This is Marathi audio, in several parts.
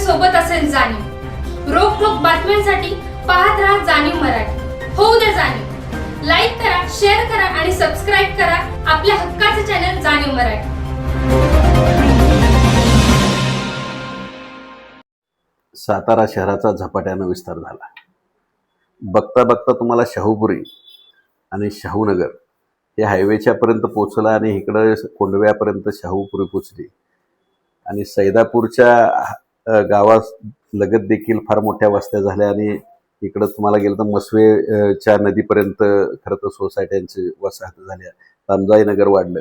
सोबत असेल जाणीव। रोखोक बातम्यांसाठी पाहत राहा जाणीव मराठी। होऊ द्या जाणीव। लाईक करा, शेअर करा आणि सबस्क्राईब करा आपल्या हक्काचे चॅनल जाणीव मराठी। सातारा शहराचा झपाट्यानं विस्तार झाला। बघता बघता तुम्हाला शाहूपुरी आणि शाहूनगर हे हायवेच्या पर्यंत पोहोचला आणि इकडं कोंडव्यापर्यंत शाहूपुरी पोचली आणि सैदापूरच्या गावात लगत देखील फार मोठ्या वस्त्या झाल्या आणि इकडं तुम्हाला गेलं तर मसवेच्या नदीपर्यंत खरं तर सोसायट्यांची वसाहत झाल्या, तामजाई नगर वाढलं।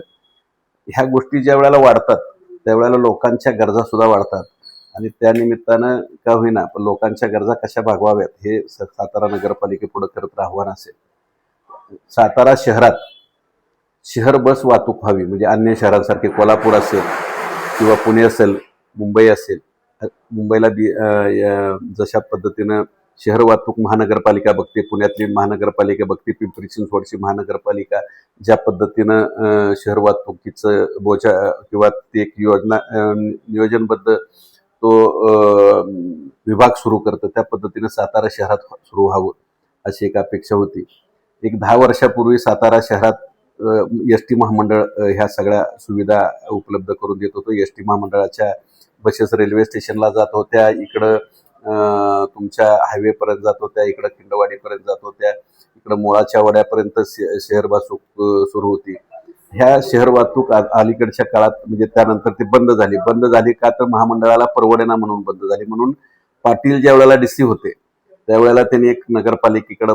ह्या गोष्टी ज्या वेळेला वाढतात त्यावेळेला लोकांच्या गरजा सुद्धा वाढतात आणि त्या निमित्तानं का होईना पण लोकांच्या गरजा कशा भागवाव्यात हे सातारा नगरपालिकेपुढे खरं तर आव्हान असेल। सातारा शहरात शहर बस वाहतूक व्हावी, म्हणजे अन्य शहरांसारखे कोल्हापूर असेल किंवा पुणे असेल, मुंबई असेल, मुंबईला जशा पद्धतीनं शहर वाहतूक महानगरपालिका बघते, पुण्यातली महानगरपालिका बघते, पिंपरी चिंचवडची महानगरपालिका ज्या पद्धतीनं शहर वाहतुकीचं बोजा किंवा ते एक नियोजनबद्ध तो विभाग सुरू करतं त्या पद्धतीनं सातारा शहरात सुरू व्हावं अशी एक अपेक्षा होती। एक 10 वर्षापूर्वी सातारा शहरात एस टी महामंडळ ह्या सगळ्या सुविधा उपलब्ध करून देत होतं। एस टी महामंडळाच्या बसेस रेल्वे स्टेशनला जात होत्या, इकडं तुमच्या हायवेपर्यंत जात होत्या, इकडं खिंडवाडीपर्यंत जात होत्या, इकडं मुळाच्या वड्यापर्यंत शहर वाहतूक सुरू होती। ह्या शहर वाहतूक अलीकडच्या काळात म्हणजे त्यानंतर ती बंद झाली का तर महामंडळाला परवडेना म्हणून बंद झाली। म्हणून पाटील ज्या वेळेला DC होते त्यावेळेला त्यांनी एक नगरपालिकेकडे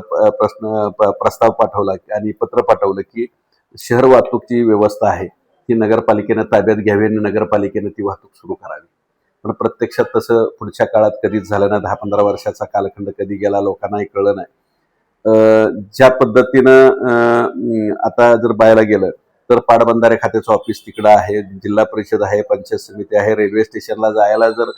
प्रस्ताव पाठवला आणि पत्र पाठवलं की शहर वाहतूकची व्यवस्था आहे ती नगरपालिकेनं ताब्यात घ्यावी आणि नगरपालिकेनं ती वाहतूक सुरू करावी। पण प्रत्यक्षात तसं पुढच्या काळात कधीच झालं नाही। 10-15 वर्षाचा कालखंड कधी गेला लोकांनाही कळलं नाही। ज्या पद्धतीनं आता जर पाहायला गेलं तर पाटबंधारे खात्याचं ऑफिस तिकडं आहे, जिल्हा परिषद आहे, पंचायत समिती आहे, रेल्वे स्टेशनला जायला जर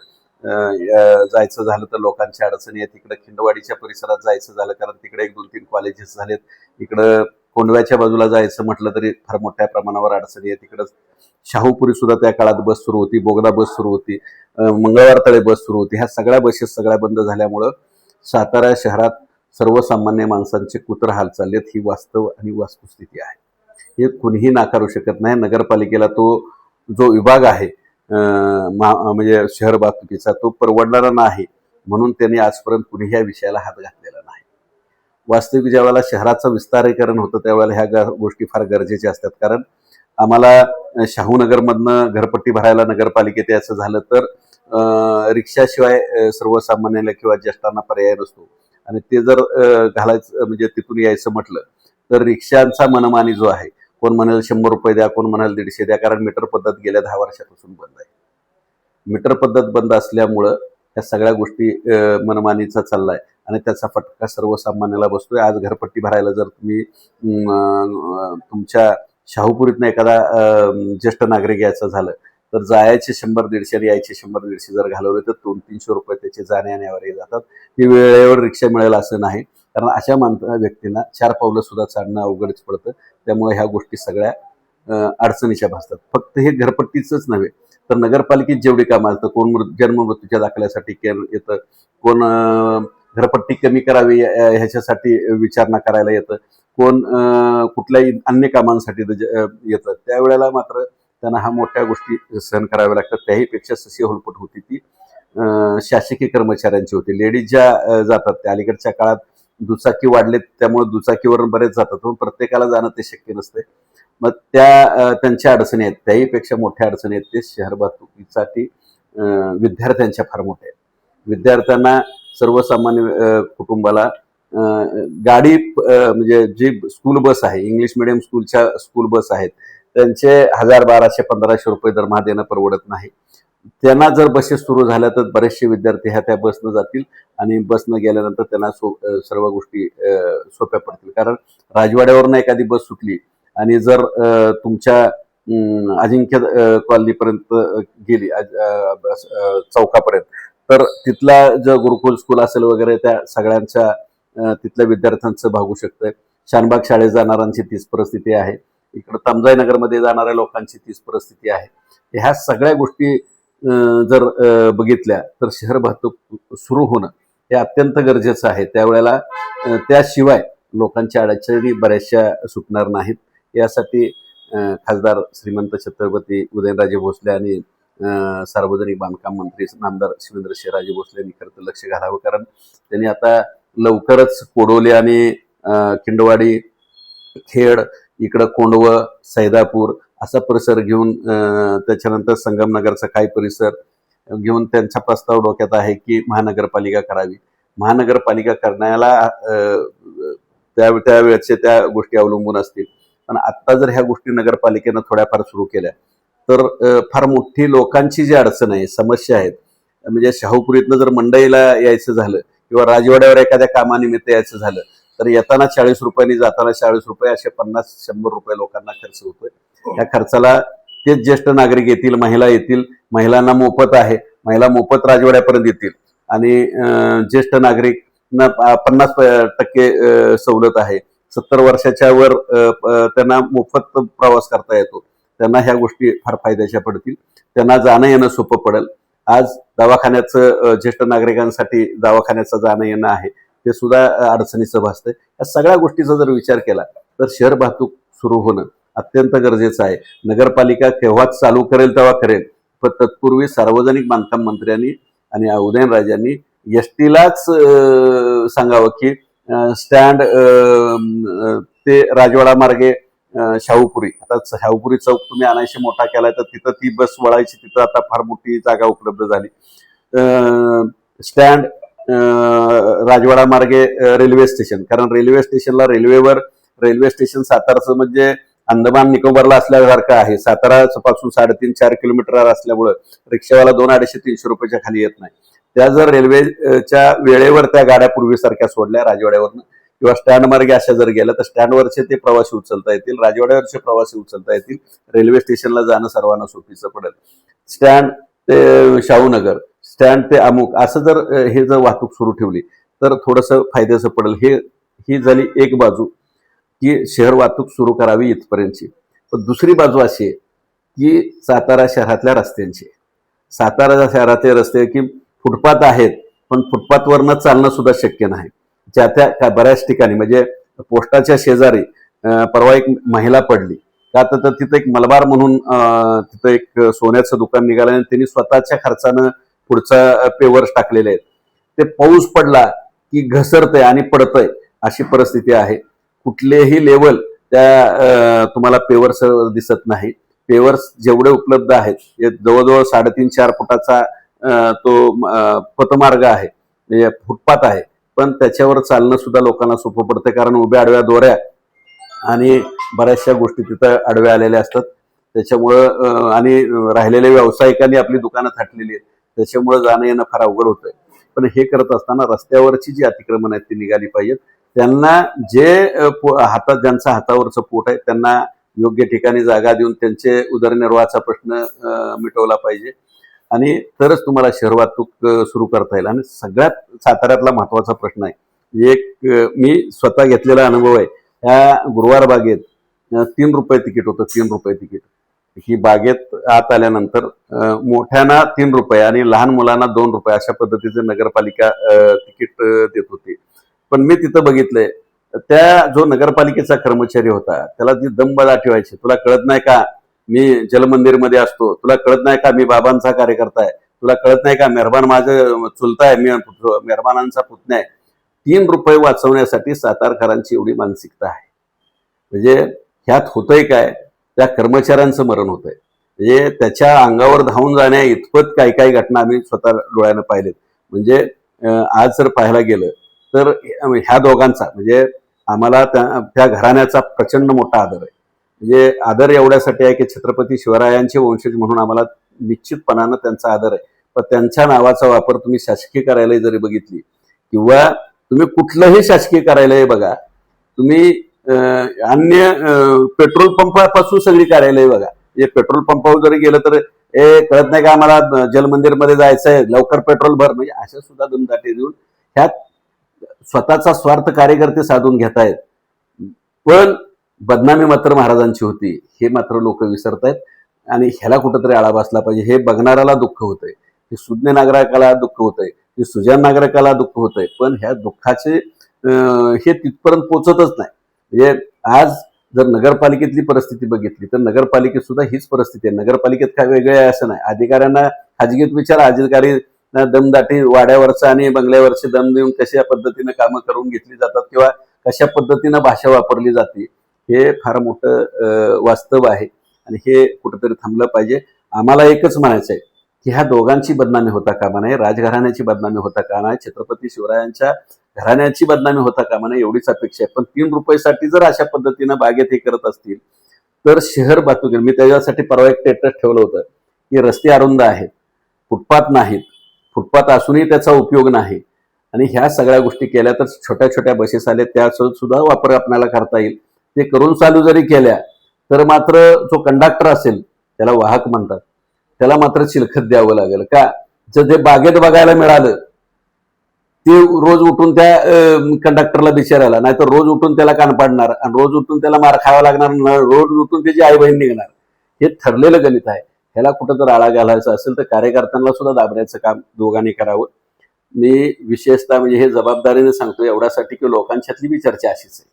जायचं झालं तर लोकांच्या अडचणी आहेत। तिकडे खिंडवाडीच्या परिसरात जायचं झालं कारण तिकडे 1-2-3 कॉलेजेस झालेत, इकडं कोंडव्याच्या बाजूला जायचं म्हटलं तरी फार मोठ्या प्रमाणावर अडचणी आहेत। तिकडं शाहूपुरी सुद्धा त्या काळात बस सुरू होती, बोगदा बस सुरू होती, मंगळवार तळे बस सुरू होती। ह्या सगळ्या बसेस सगळ्या बंद झाल्यामुळं सातारा शहरात सर्वसामान्य माणसांचे कुत्र हाल चाललेत ही वास्तव आणि वस्तुस्थिती आहे। हे कुणीही नाकारू शकत नाही। नगरपालिकेला तो जो विभाग आहे म्हणजे शहर वाहतुकीचा तो परवडणारा नाही म्हणून त्यांनी आजपर्यंत कुणीही या विषयाला हात घातलेला नाही। वास्तविक ज्या वेळेला शहराचं विस्तारीकरण होतं त्यावेळेला ह्या गोष्टी फार गरजेच्या असतात। कारण आम्हाला शाहूनगरमधनं घरपट्टी भरायला नगरपालिकेत यायचं झालं तर रिक्षाशिवाय सर्वसामान्याला किंवा ज्येष्ठांना पर्याय नसतो आणि ते जर घालायचं म्हणजे तिथून यायचं म्हटलं तर रिक्षांचा मनमानी जो आहे, कोण म्हणाल 100 रुपये द्या, कोण म्हणाल 150 द्या, कारण मीटर पद्धत गेल्या 10 वर्षापासून बंद आहे। मीटर पद्धत बंद असल्यामुळं ह्या सगळ्या गोष्टी मनमानीचा चाललाय आणि त्याचा फटका सर्वसामान्याला बसतोय। आज घरपट्टी भरायला जर तुम्ही तुमच्या शाहूपुरीतनं एखादा ज्येष्ठ नागरिक यायचं झालं तर जायचे 100-150 आणि यायचे 100-150 जर घालवले तर 200-300 रुपये त्याचे जाण्या-येण्यावरही जातात। ती वेळेवर रिक्षा मिळेल असं नाही, कारण अशा व्यक्तींना 4 पावलं सुद्धा चालणं अवघडच पडतं। त्यामुळे ह्या गोष्टी सगळ्या अडचणीच्या भासतात। फक्त हे घरपट्टीचंच नव्हे तर नगरपालिकेत जेवढी कामं असतं, कोण जन्म मृत्यूच्या दाखल्यासाठी येतं, कोण घरपट्टी कमी करावी ह्याच्यासाठी विचारणा करायला येतं, कोण कुठल्याही अन्य कामांसाठी येतं। त्यावेळेला मात्र त्यांना हा मोठ्या गोष्टी सहन कराव्या लागतात। त्याहीपेक्षा सशी होलपट होती ती शासकीय कर्मचाऱ्यांची होती। लेडीज ज्या जातात त्या अलीकडच्या काळात दुचाकी वाढलेत त्यामुळे दुचाकीवरून बरेच जातात, पण प्रत्येकाला जाणं ते शक्य नसते। मग त्यांच्या अडचणी आहेत, त्याहीपेक्षा मोठ्या अडचणी आहेत ते शहर वाहतुकीसाठी विद्यार्थ्यांच्या फार मोठ्या आहेत। विद्यार्थ्यांना सर्वसामान्य कुटुंबाला गाडी म्हणजे जी स्कूल बस आहे, इंग्लिश मिडियम स्कूल बस आहेत त्यांचे 1000, 1200, 1500 रुपये दरमहा देणं परवडत नाही। त्यांना जर बसेस सुरू झाल्या तर बरेचसे विद्यार्थी ह्या त्या बसनं जातील आणि बसनं गेल्यानंतर त्यांना सर्व गोष्टी सोप्या पडतील। कारण राजवाड्यावरनं एखादी बस सुटली आणि जर तुमच्या अजिंक्य कॉलनीपर्यंत गेली चौकापर्यंत तर तिथला जो गुरुकुल स्कूल असेल वगैरे त्या सगळ्यांच्या तिथल्या विद्यार्थ्यांचं भागू शकतंय। शानबाग शाळेत जाणाऱ्यांची तीच परिस्थिती आहे, इकडं तामजाई नगरमध्ये जाणाऱ्या लोकांची तीच परिस्थिती आहे। ह्या सगळ्या गोष्टी जर बघितल्या तर शहर वाहतूक सुरू होणं हे अत्यंत गरजेचं आहे. त्यावेळेला त्याशिवाय लोकांच्या अडचणी बऱ्याचशा सुटणार नाहीत. यासाठी खासदार श्रीमंत छत्रपती उदयनराजे भोसले आणि सार्वजनिक बांधकाम मंत्री नामदार शिवेंद्रसिंहराजे भोसले यांनी खरं तर लक्ष घालावं, कारण त्यांनी आता लवकरच कोडोली आणि खिंडवाडी, खेड, इकडं कोंडवं, सैदापूर असा परिसर घेऊन त्याच्यानंतर संगमनगरचा काही परिसर घेऊन त्यांचा प्रस्ताव डोक्यात आहे की महानगरपालिका करावी. महानगरपालिका करण्याला त्यावेळेचे त्या गोष्टी अवलंबून असतील. पण आत्ता जर ह्या गोष्टी नगरपालिकेनं थोड्याफार सुरू केल्या तर फार मोठी लोकांची जी अडचण आहे, समस्या आहेत, म्हणजे शाहूपुरीतनं जर मंडईला यायचं झालं किंवा राजवाड्यावर एखाद्या कामानिमित्त यायचं झालं तर येताना 40 रुपयांनी, जाताना 40 रुपये, असे 50-100 रुपये लोकांना खर्च होतोय. त्या खर्चाला तेच ज्येष्ठ नागरिक येतील, महिला येतील, महिलांना मोफत आहे, महिला मोफत राजवाड्यापर्यंत येतील आणि ज्येष्ठ नागरिक 50% सवलत आहे. 70 वर्षाच्या वर त्यांना मोफत प्रवास करता येतो. त्यांना ह्या गोष्टी फार फायद्याच्या पडतील. त्यांना जाणं येणं सोपं पडेल. आज दवाखान्याचं ज्येष्ठ नागरिकांसाठी दवाखान्याचं जाणं येणं आहे ते सुद्धा अडचणीचं भासतंय. या सगळ्या गोष्टीचा जर विचार केला तर शहर वाहतूक सुरू होणं अत्यंत गरजेचं आहे. नगरपालिका केव्हाच चालू करेल तेव्हा करेल, पण तत्पूर्वी सार्वजनिक बांधकाम मंत्र्यांनी आणि उदयनराजांनी एसटीलाच सांगावं की स्टँड ते राजवाडा मार्गे शाहूपुरी, आता शाहूपुरी चौक तुम्ही आणायशी मोठा केलाय तर तिथं ती बस वळायची, तिथं आता फार मोठी जागा उपलब्ध झाली. स्टँड राजवाडा मार्गे रेल्वे स्टेशन, कारण रेल्वे स्टेशनला रेल्वे स्टेशन साताराचं म्हणजे अंदमान निकोबारला असल्यासारखं आहे. सातारा पासून 3.5-4 किलोमीटर असल्यामुळं रिक्षावाला 200-250-300 रुपयाच्या खाली येत नाही. त्या जर रेल्वेच्या वेळेवर त्या गाड्या पूर्वीसारख्या सोडल्या राजवाड्यावरनं किंवा स्टँड मार्गे अशा जर गेल्या तर स्टँडवरचे ते प्रवासी उचलता येतील, राजवाड्यावरचे प्रवासी उचलता येतील, रेल्वे स्टेशनला जाणं सर्वांना सोपीचं पडेल. स्टँड ते शाहूनगर, स्टँड ते अमुक असं जर हे जर वाहतूक सुरू ठेवली तर थोडंसं फायद्याचं पडेल. ही झाली एक बाजू की शहर वाहतूक सुरू करावी इथपर्यंतची. पण दुसरी बाजू अशी आहे की सातारा शहरातल्या रस्त्यांची. सातारा शहरातले रस्ते की फुटपाथ आहेत, पण फुटपाथवरनं चालणं सुद्धा शक्य नाही. ज्या त्या बऱ्याच ठिकाणी म्हणजे पोस्टाच्या शेजारी परवा एक महिला पडली का, तर तिथं एक मलबार म्हणून तिथं एक सोन्याचं दुकान निघालं आणि त्यांनी स्वतःच्या खर्चानं पुढचा पेवर्स टाकलेले आहेत. ते पाऊस पडला की घसरतंय आणि पडतंय अशी परिस्थिती आहे. कुठलेही लेवल त्या तुम्हाला पेवर्स दिसत नाही. पेवर्स जेवढे उपलब्ध आहेत जवळजवळ 3.5-4 फुटाचा तो पथमार्ग आहे, म्हणजे फुटपाथ आहे, पण त्याच्यावर चालणं सुद्धा लोकांना सोपं पडतं, कारण उभ्या आडव्या दोऱ्या आणि बऱ्याचशा गोष्टी तिथं आडव्या आलेल्या असतात. त्याच्यामुळं आणि राहिलेल्या व्यावसायिकांनी आपली दुकानं थाटलेली आहेत, त्याच्यामुळं जाणं येणं फार अवघड होतंय. पण हे करत असताना रस्त्यावरची जी अतिक्रमण आहेत ती निघाली पाहिजेत. त्यांना ज्यांचा हातावरचं पोट आहे त्यांना योग्य ठिकाणी जागा देऊन त्यांचे उदरनिर्वाहाचा प्रश्न मिटवला पाहिजे आणि तरच तुम्हाला शहर वाहतूक सुरू करता येईल. आणि सगळ्यात साताऱ्यातला महत्वाचा प्रश्न आहे, एक मी स्वतः घेतलेला अनुभव आहे. ह्या गुरुवार बागेत 3 रुपये तिकीट होतं, 3 रुपये तिकीट. ही बागेत आत आल्यानंतर मोठ्यांना 3 रुपये आणि लहान मुलांना 2 रुपये अशा पद्धतीचे नगरपालिका तिकीट देत होती. पण मी तिथं बघितलंय त्या जो नगरपालिकेचा कर्मचारी होता त्याला जी दमबदा ठेवायची, तुला कळत नाही का मी जलमंदिरमध्ये असतो, तुला कळत नाही का मी बाबांचा कार्यकर्ता आहे, तुला कळत नाही का मेहरबान माझं चुलता आहे, मी मेहरबानांचा पुतण्या आहे. 3 रुपये वाचवण्यासाठी सातारकरांची एवढी मानसिकता आहे. म्हणजे ह्यात होतंय काय, त्या कर्मचाऱ्यांचं मरण होतंय. म्हणजे त्याच्या अंगावर धावून जाण्या इतपत काही घटना आम्ही स्वतः डोळ्यानं पाहिलेत. म्हणजे आज जर पाहायला गेलं तर ह्या दोघांचा म्हणजे आम्हाला त्या घराण्याचा प्रचंड मोठा आदर आहे. म्हणजे आदर एवढ्यासाठी आहे की छत्रपती शिवरायांचे वंशज म्हणून आम्हाला निश्चितपणानं त्यांचा आदर आहे. पण त्यांच्या नावाचा वापर तुम्ही शासकीय कार्यालय जरी बघितली किंवा तुम्ही कुठलंही शासकीय कार्यालय बघा, तुम्ही अन्य पेट्रोल पंपापासून सगळी कार्यालय बघा. म्हणजे पेट्रोल पंपावर जरी गेलं तर कळत नाही का आम्हाला जलमंदिरमध्ये जायचंय, लवकर पेट्रोल भर, म्हणजे अशा सुद्धा दमदाटी देऊन ह्यात स्वतःचा स्वार्थ कार्यकर्ते साधून घेतायत. पण बदनामी मात्र महाराजांची होती हे मात्र लोक विसरतायत. आणि ह्याला कुठंतरी आळा बसला पाहिजे. हे बघणाऱ्याला दुःख होतंय, हे सुज्ञ नागरिकाला दुःख होतंय, हे सुजाण नागरिकाला दुःख होतंय, पण ह्या दुःखाचे हे तिथपर्यंत पोचतच नाही. म्हणजे आज जर नगरपालिकेतली परिस्थिती बघितली तर नगरपालिकेत सुद्धा हीच परिस्थिती आहे. नगरपालिकेत काय वेगळे आहे असं नाही. अधिकाऱ्यांना खाजगीत विचारा, अधिकारी दमदाटी वाड्यावरचं आणि बंगल्यावरचे दम देऊन कशा पद्धतीनं कामं करून घेतली जातात किंवा कशा पद्धतीनं भाषा वापरली जाते, हे फार मोठं वास्तव आहे आणि हे कुठंतरी थांबलं पाहिजे. आम्हाला एकच म्हणायचं आहे की ह्या दोघांची बदनामी होता कामा नये, राजघराण्याची बदनामी होता कामा नये, छत्रपती शिवरायांच्या घराण्याची बदनामी होता कामा नये, एवढीच अपेक्षा आहे. पण 3 रुपयासाठी जर अशा पद्धतीनं बागेत हे करत असतील तर शहर वाहतूक, मी त्याच्यासाठी परवा एक स्टेटस ठेवलं होतं की रस्ते अरुंद आहेत, फुटपाथ नाहीत, फुटपाथ असूनही त्याचा उपयोग नाही आणि ह्या सगळ्या गोष्टी केल्या तर छोट्या छोट्या बसेस आल्या त्या सुद्धा वापर आपल्याला करता येईल. ते करून चालू जरी केल्या तर मात्र जो कंडक्टर असेल त्याला वाहक म्हणतात, त्याला मात्र चिलखत द्यावं लागेल का? जर ते बागेत बघायला मिळालं ते रोज उठून त्या कंडक्टरला बिचारायला, नाही तर रोज उठून त्याला कान पाडणार आणि रोज उठून त्याला मार खावा लागणार, रोज उठून त्याची आई बहीण निघणार. हे ठरलेलं गणित आहे. ह्याला कुठं जर आळा घालायचा असेल तर कार्यकर्त्यांना सुद्धा दाबण्याचं काम दोघांनी करावं. मी विशेषतः म्हणजे हे जबाबदारीने सांगतो एवढ्यासाठी की लोकांच्यातली बी चर्चा अशीच आहे.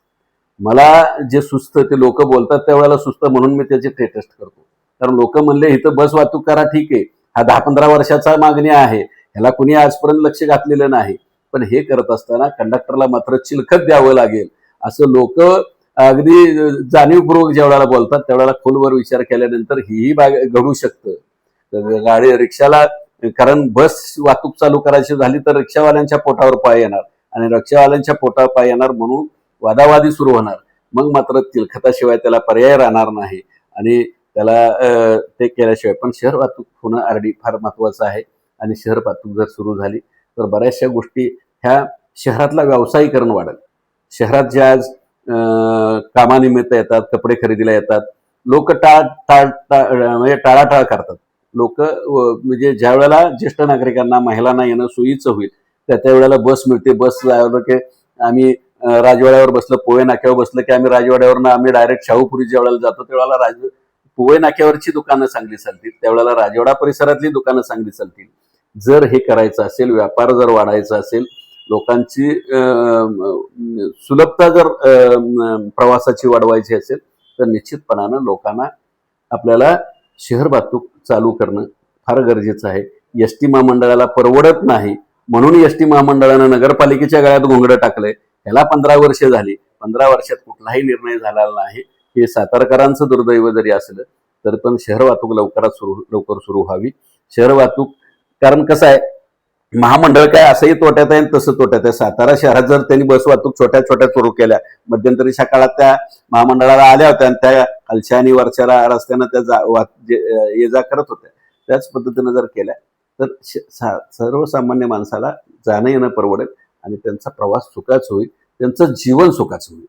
मला जे सुचतं ते लोक बोलतात त्यावेळेला सुचतं म्हणून मी त्याची टेस्ट करतो. कारण लोक म्हणले इथं बस वाहतूक करा, ठीक आहे, हा 10-15 वर्षाचा मागणी आहे, ह्याला कुणी आजपर्यंत लक्ष घातलेलं नाही, पण हे करत असताना कंडक्टरला मात्र चिलखत द्यावं लागेल असं लोक अगदी जाणीवपूर्वक ज्या वेळेला बोलतात त्यावेळेला खोलवर विचार केल्यानंतर ही घडू शकतं. गाडी रिक्षाला, कारण बस वाहतूक चालू करायची झाली तर रिक्षावाल्यांच्या पोटावर पाय येणार आणि रिक्षावाल्यांच्या पोटावर पाय येणार म्हणून वादावादी सुरू होणार. मग मात्र तिलखताशिवाय त्याला पर्याय राहणार नाही आणि त्याला ते केल्याशिवाय. पण शहर वाहतूक होणं अगदी फार महत्वाचं आहे आणि शहर वाहतूक जर सुरू झाली तर बऱ्याचशा गोष्टी ह्या शहरातला व्यावसायीकरण वाढेल. शहरात जे आज कामानिमित्त येतात, कपडे खरेदीला येतात, लोक म्हणजे टाळाटाळ करतात. लोक म्हणजे ज्या वेळेला ज्येष्ठ नागरिकांना, महिलांना येणं सोयीचं होईल त्यावेळेला बस मिळते, बस जायला की आम्ही राजवाड्यावर बसलं, पोहे नाक्यावर बसलं की आम्ही राजवाड्यावरनं आम्ही डायरेक्ट शाहूपुरी ज्या वेळेला जातो त्यावेळेला पोहे नाक्यावरची दुकानं चांगली चालतील, त्यावेळेला राजवाडा परिसरातली दुकानं चांगली चालतील. जर हे करायचं असेल, व्यापार जर वाढायचा असेल, लोकांची सुलभता जर प्रवासाची वाढवायची असेल तर निश्चितपणानं लोकांना आपल्याला शहर वाहतूक चालू करणं फार गरजेचं आहे. एसटी महामंडळाला परवडत नाही म्हणून एसटी महामंडळानं नगरपालिकेच्या गळ्यात घोंगडं टाकलंय. ह्याला 15 वर्षे झाली, 15 वर्षात कुठलाही निर्णय झालेला नाही. हे सातारकरांचं दुर्दैव जरी असलं तर पण शहर वाहतूक लवकर सुरू व्हावी. शहर वाहतूक, कारण कसं आहे, महामंडळ काय असंही तोट्यात आहे तसं तोट्यात आहे. सातारा शहरात जर त्यांनी बस वाहतूक छोट्या छोट्या सुरू केल्या, मध्यंतरीच्या काळात त्या महामंडळाला आल्या होत्या आणि त्या खालच्या आणि वरच्या रस्त्यानं त्या ये जा करत होत्या, त्याच पद्धतीनं जर केल्या तर सर्वसामान्य माणसाला जाणं येणं परवडेल आणि त्यांचा प्रवास सुखाचा होईल, त्यांचं जीवन सुखाचं होईल.